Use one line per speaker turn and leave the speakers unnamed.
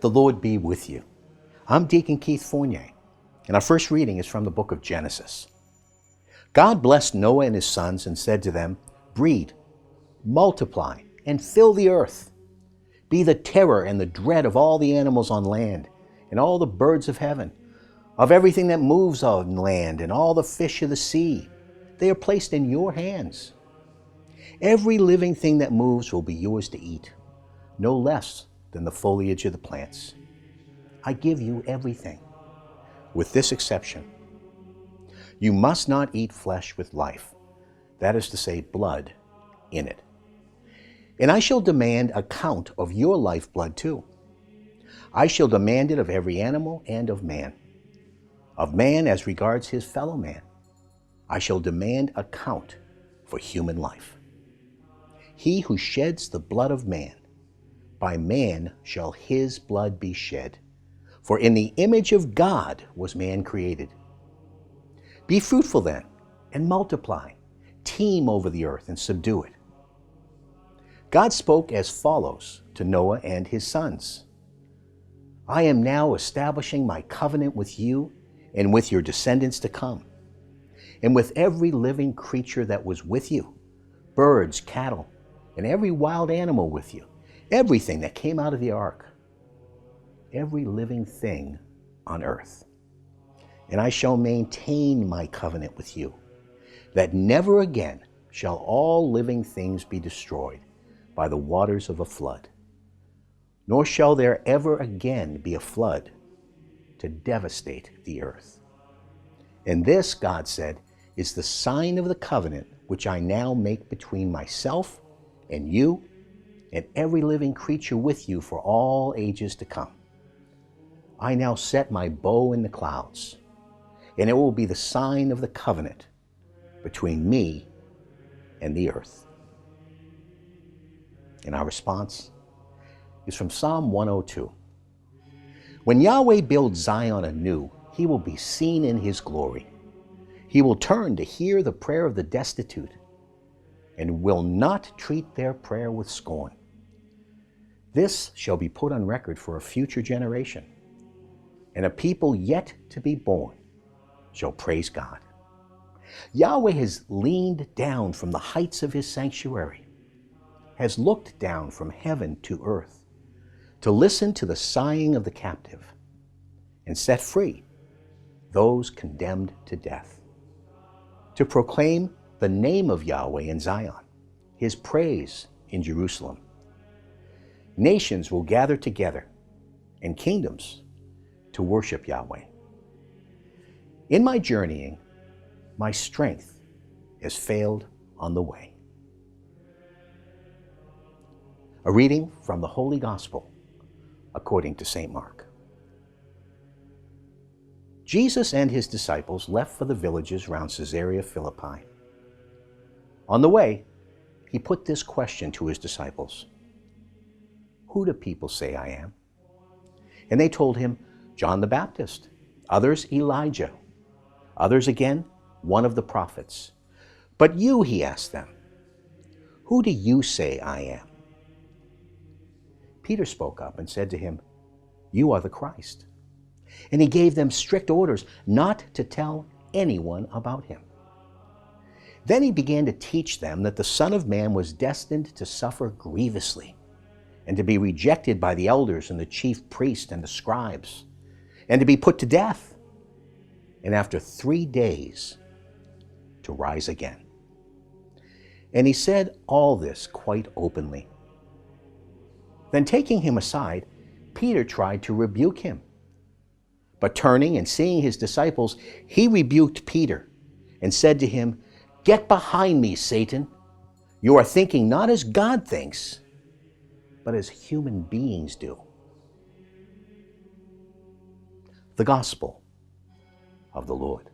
The Lord be with you. I'm Deacon Keith Fournier, and our first reading is from the book of Genesis. God blessed Noah and his sons and said to them, "Breed, multiply, and fill the earth. Be the terror and the dread of all the animals on land, and all the birds of heaven, of everything that moves on land, and all the fish of the sea. They are placed in your hands. Every living thing that moves will be yours to eat, no less than the foliage of the plants. I give you everything, with this exception. You must not eat flesh with life, that is to say, blood in it. And I shall demand account of your lifeblood too. I shall demand it of every animal and of man as regards his fellow man. I shall demand account for human life. He who sheds the blood of man, by man shall his blood be shed. For in the image of God was man created. Be fruitful then, and multiply. Teem over the earth and subdue it." God spoke as follows to Noah and his sons. "I am now establishing my covenant with you and with your descendants to come, and with every living creature that was with you, birds, cattle, and every wild animal with you, everything that came out of the ark, every living thing on earth. And I shall maintain my covenant with you, that never again shall all living things be destroyed by the waters of a flood, nor shall there ever again be a flood to devastate the earth. And this," God said, "is the sign of the covenant which I now make between myself and you and every living creature with you for all ages to come. I now set my bow in the clouds, and it will be the sign of the covenant between me and the earth." And our response is from Psalm 102. "When Yahweh builds Zion anew, he will be seen in his glory. He will turn to hear the prayer of the destitute and will not treat their prayer with scorn. This shall be put on record for a future generation, and a people yet to be born shall praise God. Yahweh has leaned down from the heights of his sanctuary, has looked down from heaven to earth, to listen to the sighing of the captive, and set free those condemned to death, to proclaim the name of Yahweh in Zion, his praise in Jerusalem. Nations will gather together, and kingdoms to worship Yahweh. In my journeying, my strength has failed on the way." A reading from the Holy Gospel according to St. Mark. Jesus and his disciples left for the villages round Caesarea Philippi. On the way, he put this question to his disciples: "Who do people say I am?" And they told him, "John the Baptist, others Elijah, others again one of the prophets. But you," he asked them, "who do you say I am?" Peter spoke up and said to him, "You are the Christ." And he gave them strict orders not to tell anyone about him. Then he began to teach them that the Son of Man was destined to suffer grievously, and to be rejected by the elders and the chief priests and the scribes, and to be put to death, and after 3 days to rise again. And he said all this quite openly. Then taking him aside, Peter tried to rebuke him. But turning and seeing his disciples, he rebuked Peter and said to him, "Get behind me, Satan. You are thinking not as God thinks, but as human beings do." The Gospel of the Lord.